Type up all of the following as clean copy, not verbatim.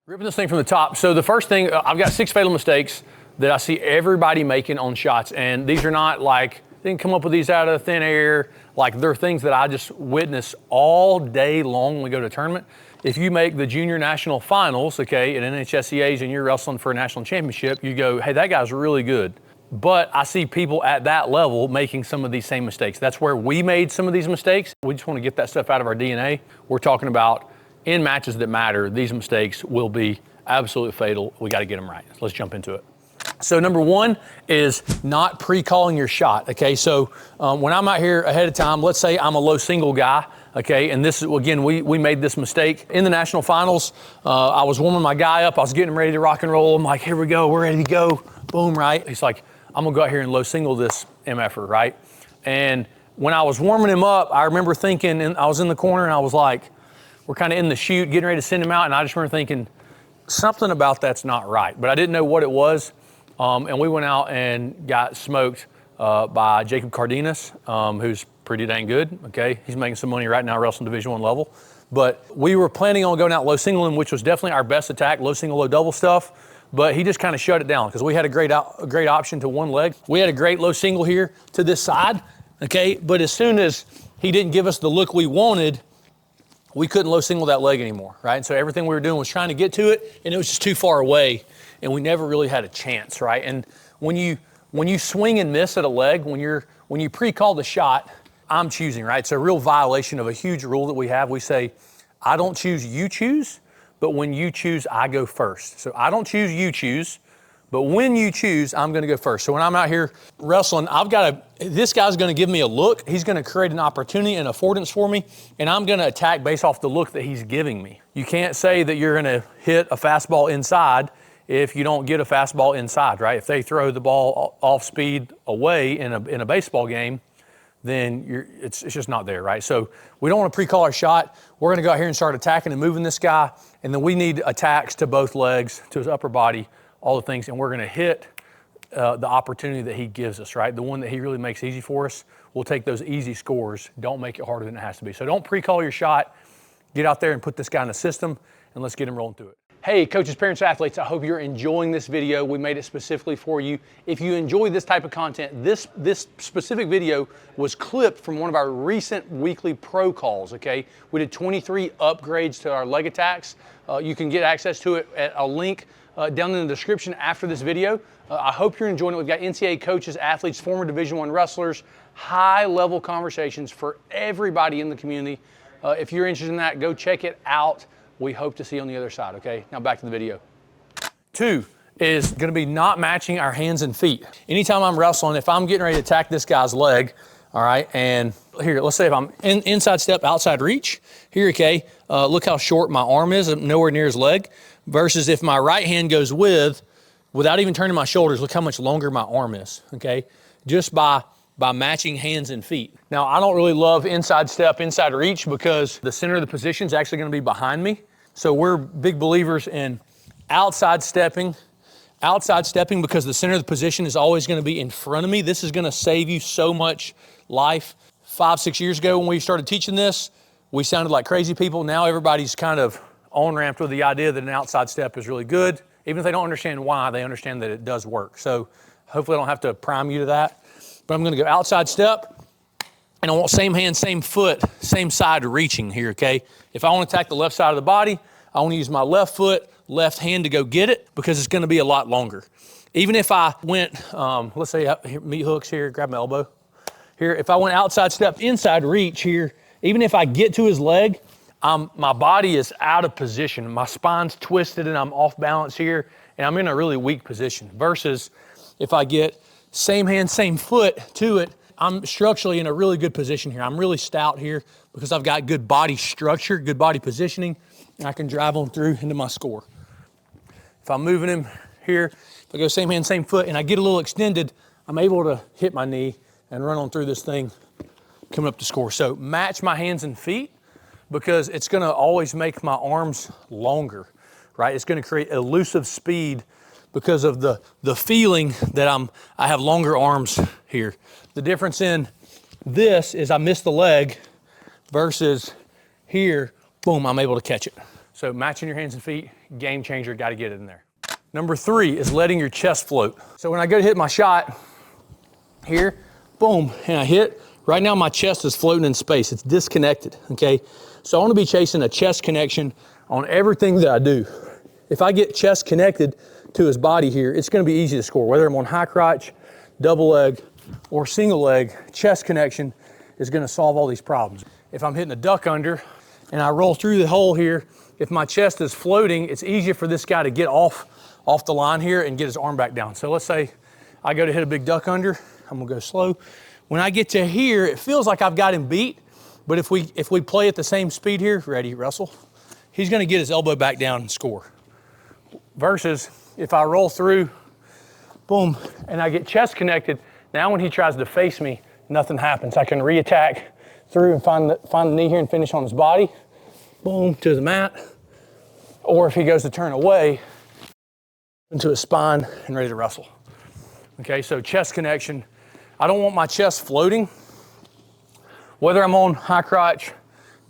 Ripping this thing from the top. So the first thing, I've got 6 fatal mistakes that I see everybody making on shots. And these are not like, they didn't come up with these out of thin air. Like, they're things that I just witness all day long when we go to a tournament. If you make the junior national finals, okay, at NHSCAs and you're wrestling for a national championship, you go, hey, that guy's really good. But I see people at that level making some of these same mistakes. That's where we made some of these mistakes. We just want to get that stuff out of our DNA. We're talking about in matches that matter, these mistakes will be absolutely fatal. We got to get them right. Let's jump into it. So number 1 is not pre-calling your shot, okay? So when I'm out here ahead of time, let's say I'm a low single guy, okay? And this is, again, we made this mistake. In the national finals, I was warming my guy up. I was getting him ready to rock and roll. I'm like, here we go, we're ready to go. Boom, right? He's like, I'm gonna go out here and low single this MFer, right? And when I was warming him up, I remember thinking, and I was in the corner and I was like, we're kind of in the chute, getting ready to send him out, and I just remember thinking, something about that's not right. But I didn't know what it was. And we went out and got smoked by Jacob Cardenas, who's pretty dang good, okay? He's making some money right now wrestling Division I level. But we were planning on going out low singling, which was definitely our best attack, low single, low double stuff. But he just kind of shut it down because we had a great option to one leg. We had a great low single here to this side, okay? But as soon as he didn't give us the look we wanted, we couldn't low single that leg anymore, right? And so everything we were doing was trying to get to it, and it was just too far away, and we never really had a chance, right? And when you swing and miss at a leg, when you pre-call the shot, I'm choosing, right? It's a real violation of a huge rule that we have. We say, I don't choose, you choose, but when you choose, I go first. So I don't choose, you choose, but when you choose, I'm gonna go first. So when I'm out here wrestling, this guy's gonna give me a look. He's gonna create an opportunity and affordance for me, and I'm gonna attack based off the look that he's giving me. You can't say that you're gonna hit a fastball inside if you don't get a fastball inside, right? If they throw the ball off speed away in a baseball game, then it's just not there, right? So we don't want to pre-call our shot. We're gonna go out here and start attacking and moving this guy, and then we need attacks to both legs, to his upper body, all the things, and we're gonna hit the opportunity that he gives us, right? The one that he really makes easy for us. We'll take those easy scores. Don't make it harder than it has to be. So don't pre-call your shot. Get out there and put this guy in the system, and let's get him rolling through it. Hey, coaches, parents, athletes, I hope you're enjoying this video. We made it specifically for you. If you enjoy this type of content, this specific video was clipped from one of our recent weekly pro calls, okay? We did 23 upgrades to our leg attacks. You can get access to it at a link down in the description after this video. I hope you're enjoying it. We've got NCAA coaches, athletes, former Division I wrestlers, high-level conversations for everybody in the community. If you're interested in that, go check it out. We hope to see you on the other side, okay? Now back to the video. 2 is gonna be not matching our hands and feet. Anytime I'm wrestling, if I'm getting ready to attack this guy's leg, all right, and here, let's say if I'm inside step, outside reach, here, okay, look how short my arm is, I'm nowhere near his leg, versus if my right hand goes without even turning my shoulders, look how much longer my arm is, okay? Just by matching hands and feet. Now, I don't really love inside step, inside reach because the center of the position is actually gonna be behind me. So we're big believers in outside stepping because the center of the position is always gonna be in front of me. This is gonna save you so much life. 5-6 years ago when we started teaching this, we sounded like crazy people. Now everybody's kind of on-ramped with the idea that an outside step is really good. Even if they don't understand why, they understand that it does work. So hopefully I don't have to prime you to that. But I'm gonna go outside step, and I want same hand, same foot, same side reaching here, okay? If I wanna attack the left side of the body, I wanna use my left foot, left hand to go get it because it's gonna be a lot longer. Even if I went, let's say meat hooks here, grab my elbow. Here, if I went outside step, inside reach here, even if I get to his leg, my body is out of position. My spine's twisted and I'm off balance here, and I'm in a really weak position. Versus if I get same hand, same foot to it, I'm structurally in a really good position here. I'm really stout here because I've got good body structure, good body positioning, and I can drive on through into my score. If I'm moving him here, if I go same hand, same foot, and I get a little extended, I'm able to hit my knee and run on through this thing, coming up to score. So match my hands and feet because it's gonna always make my arms longer, right? It's gonna create elusive speed because of the feeling that I have longer arms here. The difference in this is I miss the leg versus here, boom, I'm able to catch it. So matching your hands and feet, game changer, got to get it in there. Number 3 is letting your chest float. So when I go to hit my shot here, boom, and I hit, right now my chest is floating in space. It's disconnected, okay? So I want to be chasing a chest connection on everything that I do. If I get chest connected to his body here, it's going to be easy to score. Whether I'm on high crotch, double leg, or single leg, chest connection is going to solve all these problems. If I'm hitting a duck under and I roll through the hole here, if my chest is floating, it's easier for this guy to get off the line here and get his arm back down. So let's say I go to hit a big duck under, I'm gonna go slow. When I get to here, it feels like I've got him beat, but if we play at the same speed here, ready, Russell, he's gonna get his elbow back down and score. Versus if I roll through, boom, and I get chest connected, now when he tries to face me, nothing happens. I can reattack through and find the knee here and finish on his body, boom, to the mat. Or if he goes to turn away, into his spine and ready to wrestle. Okay, so chest connection. I don't want my chest floating. Whether I'm on high crotch,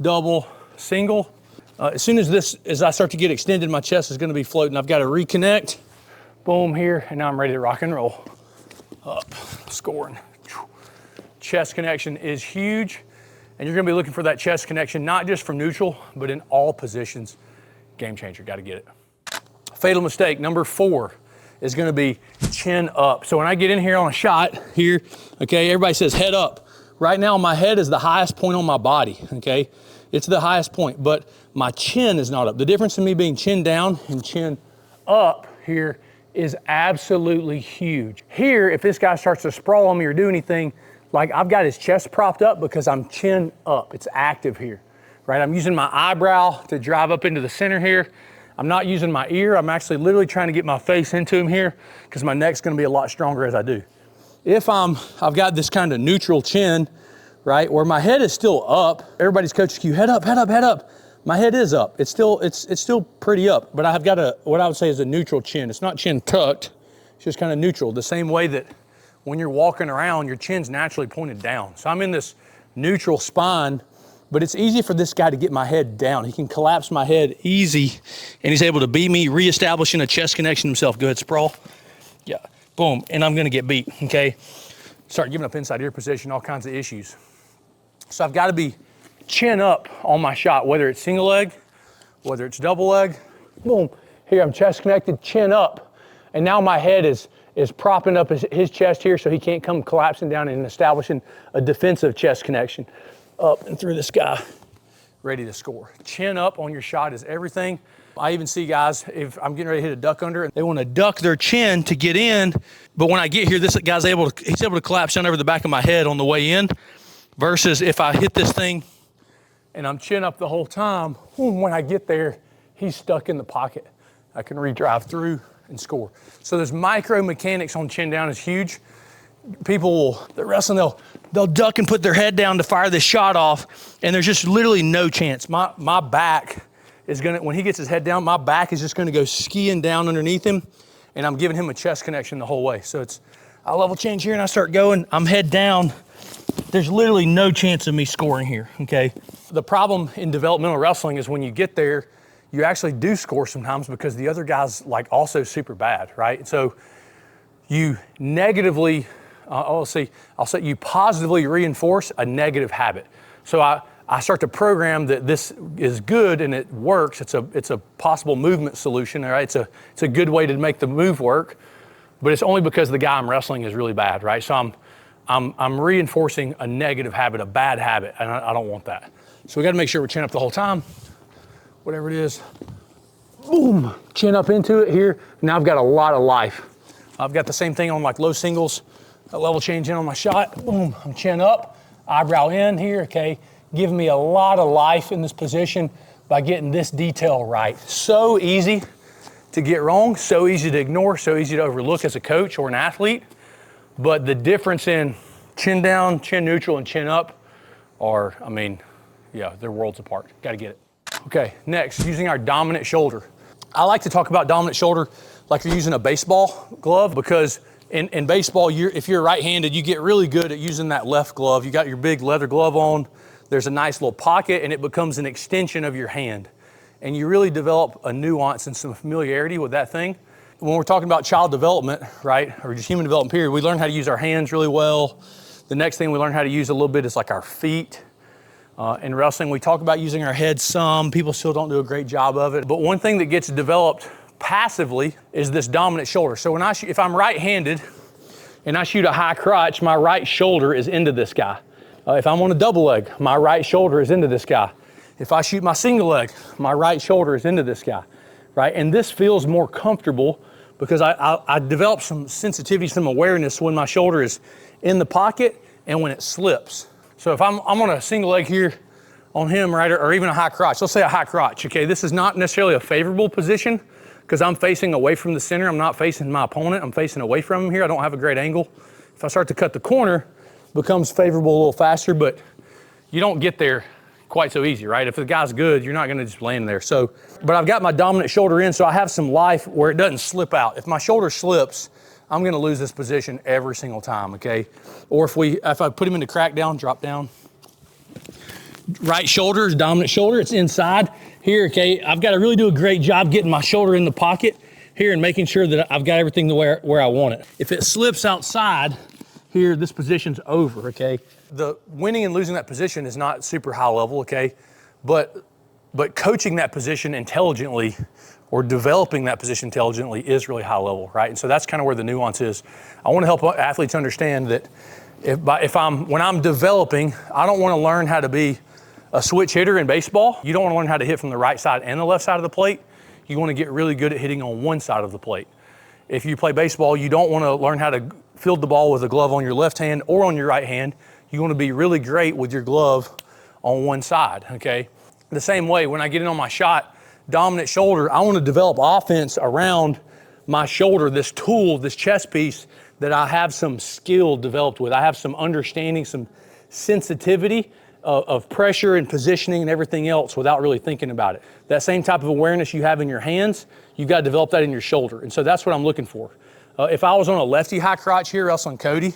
double, single, as soon as I start to get extended, my chest is gonna be floating. I've got to reconnect, boom here, and now I'm ready to rock and roll. Up, scoring. Chest connection is huge, and you're gonna be looking for that chest connection, not just from neutral, but in all positions. Game changer, gotta get it. Fatal mistake, number 4, is gonna be chin up. So when I get in here on a shot here, okay, everybody says head up. Right now, my head is the highest point on my body, okay? It's the highest point, but my chin is not up. The difference in me being chin down and chin up here is absolutely huge. Here, if this guy starts to sprawl on me or do anything, like I've got his chest propped up because I'm chin up. It's active here, right? I'm using my eyebrow to drive up into the center here. I'm not using my ear. I'm actually literally trying to get my face into him here because my neck's gonna be a lot stronger as I do. If I've got this kind of neutral chin, right, where my head is still up, everybody's coach's cue, head up, head up, head up. My head is up. It's still pretty up, but I've got what I would say is a neutral chin. It's not chin tucked, it's just kind of neutral. The same way that when you're walking around, your chin's naturally pointed down. So I'm in this neutral spine, but it's easy for this guy to get my head down. He can collapse my head easy, and he's able to beat me, reestablishing a chest connection himself. Go ahead, sprawl. Yeah, boom, and I'm gonna get beat, okay? Start giving up inside ear position, all kinds of issues. So I've gotta be chin up on my shot, whether it's single leg, whether it's double leg. Boom, here I'm chest connected, chin up. And now my head is propping up his chest here so he can't come collapsing down and establishing a defensive chest connection. Up and through this guy, ready to score. Chin up on your shot is everything. I even see guys, if I'm getting ready to hit a duck under, they want to duck their chin to get in, but when I get here, this guy's able to collapse down over the back of my head on the way in, versus if I hit this thing and I'm chin up the whole time, when I get there, he's stuck in the pocket. I can redrive through and score. So there's micro mechanics on chin down is huge. People they're wrestling, they'll duck and put their head down to fire this shot off, and there's just literally no chance. My back is gonna, when he gets his head down, my back is just gonna go skiing down underneath him, and I'm giving him a chest connection the whole way. So I level change here and I start going, I'm head down. There's literally no chance of me scoring here, okay? The problem in developmental wrestling is when you get there, you actually do score sometimes because the other guy's like also super bad, right? So you negatively, I'll say you positively reinforce a negative habit. So I start to program that this is good and it works. It's a possible movement solution, all right? It's a good way to make the move work, but it's only because the guy I'm wrestling is really bad, right? So I'm reinforcing a negative habit, a bad habit, and I don't want that. So we got to make sure we're chin up the whole time, whatever it is. Boom, chin up into it here. Now I've got a lot of life. I've got the same thing on like low singles, a level change in on my shot. Boom, I'm chin up, eyebrow in here, okay? Giving me a lot of life in this position by getting this detail right. So easy to get wrong, so easy to ignore, so easy to overlook as a coach or an athlete. But the difference in chin down, chin neutral, and chin up are, I mean, yeah, they're worlds apart. Got to get it. Okay, next, using our dominant shoulder. I like to talk about dominant shoulder like you're using a baseball glove, because in baseball, if you're right-handed, you get really good at using that left glove. You got your big leather glove on. There's a nice little pocket, and it becomes an extension of your hand. and you really develop a nuance and some familiarity with that thing. When we're talking about child development, right, or just human development period, we learn how to use our hands really well. The next thing we learn how to use a little bit is like our feet. In wrestling, we talk about using our head some. People still don't do a great job of it. But one thing that gets developed passively is this dominant shoulder. So when if I'm right-handed and I shoot a high crotch, my right shoulder is into this guy. If I'm on a double leg, my right shoulder is into this guy. If I shoot my single leg, my right shoulder is into this guy, right? And this feels more comfortable because I develop some sensitivity, some awareness when my shoulder is in the pocket and when it slips. So if I'm on a single leg here on him, right, or even a high crotch, let's say a high crotch, okay? This is not necessarily a favorable position because I'm facing away from the center. I'm not facing my opponent. I'm facing away from him here. I don't have a great angle. If I start to cut the corner, it becomes favorable a little faster, but you don't get there quite so easy, right? If the guy's good, you're not gonna just land there. So, but I've got my dominant shoulder in, so I have some life where it doesn't slip out. If my shoulder slips, I'm gonna lose this position every single time, okay? Or if I put him into crackdown, drop down. Right shoulder is dominant shoulder, it's inside here, okay? I've gotta really do a great job getting my shoulder in the pocket here and making sure that I've got everything where I want it. If it slips outside here, this position's over, okay? The winning and losing that position is not super high level, okay? But coaching that position intelligently or developing that position intelligently is really high level, right? And so that's kind of where the nuance is. I want to help athletes understand that when I'm developing, I don't want to learn how to be a switch hitter in baseball. You don't want to learn how to hit from the right side and the left side of the plate. You want to get really good at hitting on one side of the plate. If you play baseball, you don't want to learn how to field the ball with a glove on your left hand or on your right hand. You want to be really great with your glove on one side, okay? The same way, when I get in on my shot, dominant shoulder, I want to develop offense around my shoulder, this tool, this chess piece that I have some skill developed with. I have some understanding, some sensitivity of pressure and positioning and everything else without really thinking about it. That same type of awareness you have in your hands, you've got to develop that in your shoulder. And so that's what I'm looking for. If I was on a lefty high crotch here, wrestling Cody,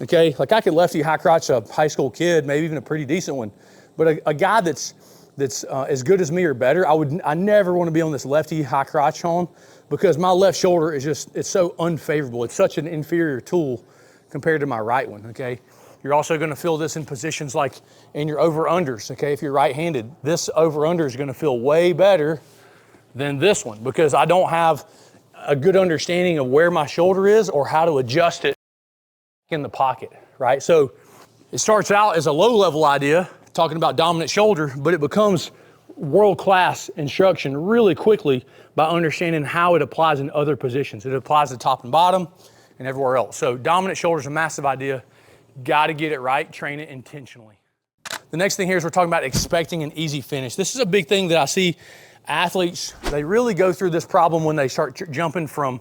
okay, like I could lefty high crotch a high school kid, maybe even a pretty decent one. But a guy that's as good as me or better, I never want to be on this lefty high crotch on because my left shoulder is it's so unfavorable. It's such an inferior tool compared to my right one, okay? You're also going to feel this in positions like in your over-unders, okay? If you're right-handed, this over-under is going to feel way better than this one because I don't have a good understanding of where my shoulder is or how to adjust it in the pocket, right? So it starts out as a low-level idea, talking about dominant shoulder, but it becomes world-class instruction really quickly by understanding how it applies in other positions. It applies to top and bottom and everywhere else. So dominant shoulder is a massive idea. Got to get it right, train it intentionally. The next thing here is we're talking about expecting an easy finish. This is a big thing that I see athletes, they really go through this problem when they start jumping from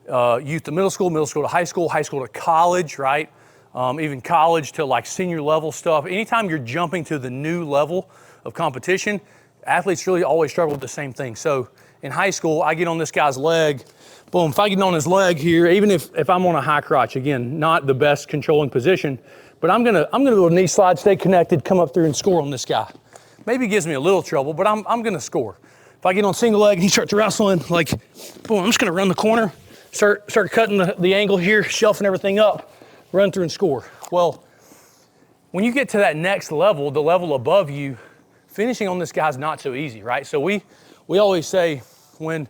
youth to middle school to high school to college, right? Even college to like senior level stuff. Anytime you're jumping to the new level of competition, athletes really always struggle with the same thing. So in high school, I get on this guy's leg, boom, if I get on his leg here, even if I'm on a high crotch, again, not the best controlling position, but I'm gonna go knee slide, stay connected, come up through and score on this guy. Maybe it gives me a little trouble, but I'm gonna score. If I get on single leg and he starts wrestling, like, boom, I'm just gonna run the corner, start cutting the angle here, shelving everything up, run through and score. Well, when you get to that next level, the level above you, finishing on this guy's not so easy, right? So we always say when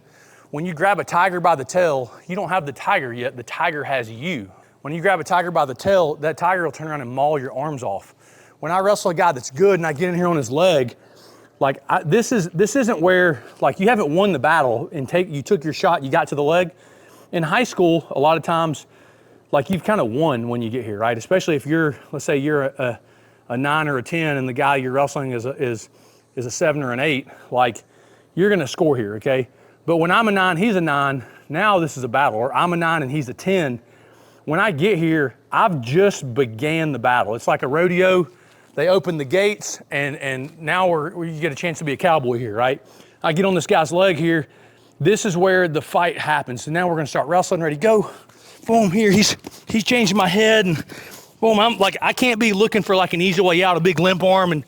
you grab a tiger by the tail, you don't have the tiger yet, the tiger has you. When you grab a tiger by the tail, that tiger will turn around and maul your arms off. When I wrestle a guy that's good and I get in here on his leg, like this isn't where, like you haven't won the battle and you took your shot, you got to the leg. In high school, a lot of times, like you've kind of won when you get here, right? Especially if let's say you're a 9 or a 10 and the guy you're wrestling is a 7 or an 8, like you're gonna score here, okay? But when I'm a 9, he's a 9, now this is a battle. Or I'm a 9 and he's a 10. When I get here, I've just began the battle. It's like a rodeo. They open the gates and now you get a chance to be a cowboy here, right? I get on this guy's leg here. This is where the fight happens. So now we're gonna start wrestling, ready to go. Boom, here, he's changing my head and boom, I'm like, I can't be looking for like an easy way out, a big limp arm and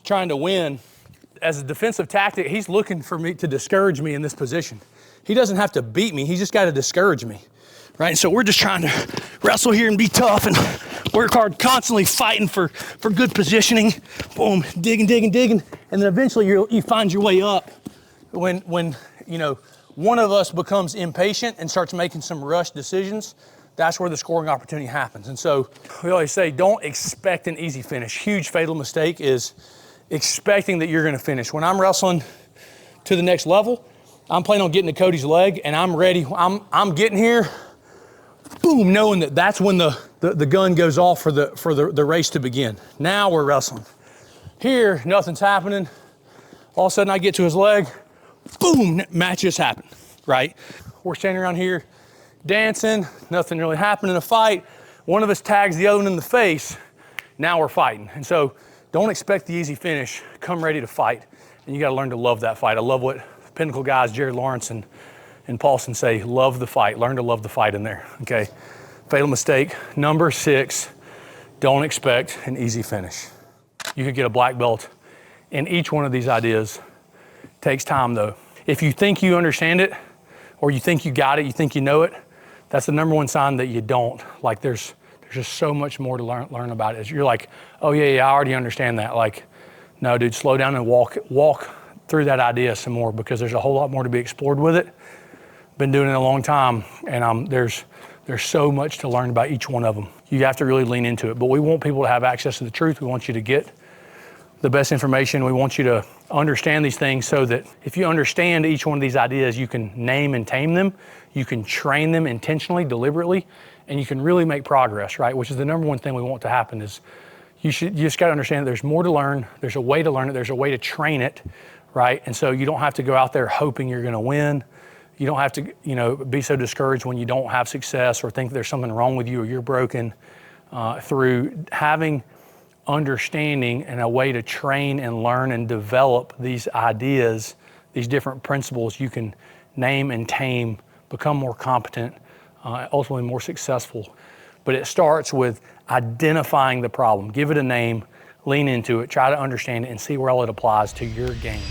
trying to win. as a defensive tactic, he's looking for me to discourage me in this position. He doesn't have to beat me. He's just got to discourage me, right? And so we're just trying to wrestle here and be tough and work hard, constantly fighting for good positioning. Boom, digging. And then eventually you find your way up when you know, one of us becomes impatient and starts making some rushed decisions. That's where the scoring opportunity happens. And so we always say, don't expect an easy finish. Huge fatal mistake is expecting that you're going to finish. When I'm wrestling to the next level, I'm planning on getting to Cody's leg, and I'm ready. I'm getting here, boom, knowing that that's when the gun goes off for the race to begin. Now we're wrestling. Here, nothing's happening. All of a sudden I get to his leg, boom, match just happened, right? We're standing around here dancing, nothing really happened in a fight. One of us tags the other one in the face. Now we're fighting. And so don't expect the easy finish. Come ready to fight. And you got to learn to love that fight. I love what Pinnacle guys, Jared Lawrence and Paulson say, love the fight. Learn to love the fight in there, okay? Fatal mistake, number 6, don't expect an easy finish. You could get a black belt in each one of these ideas. Takes time though. If you think you understand it, or you think you got it, you think you know it, that's the number one sign that you don't. Like there's just so much more to learn about it. You're like, oh yeah, I already understand that. Like, no dude, slow down and walk through that idea some more, because there's a whole lot more to be explored with it. Been doing it a long time, and there's so much to learn about each one of them. You have to really lean into it, but we want people to have access to the truth. We want you to get the best information. We want you to understand these things so that if you understand each one of these ideas, you can name and tame them, you can train them intentionally, deliberately, and you can really make progress, right? Which is the number one thing we want to happen is you just got to understand that there's more to learn, there's a way to learn it, there's a way to train it, right? And so you don't have to go out there hoping you're going to win. You don't have to, you know, be so discouraged when you don't have success or think there's something wrong with you or you're broken. Through having understanding and a way to train and learn and develop these ideas, these different principles, you can name and tame, become more competent, ultimately more successful. But it starts with identifying the problem. Give it a name, lean into it, try to understand it, and see where all it applies to your game.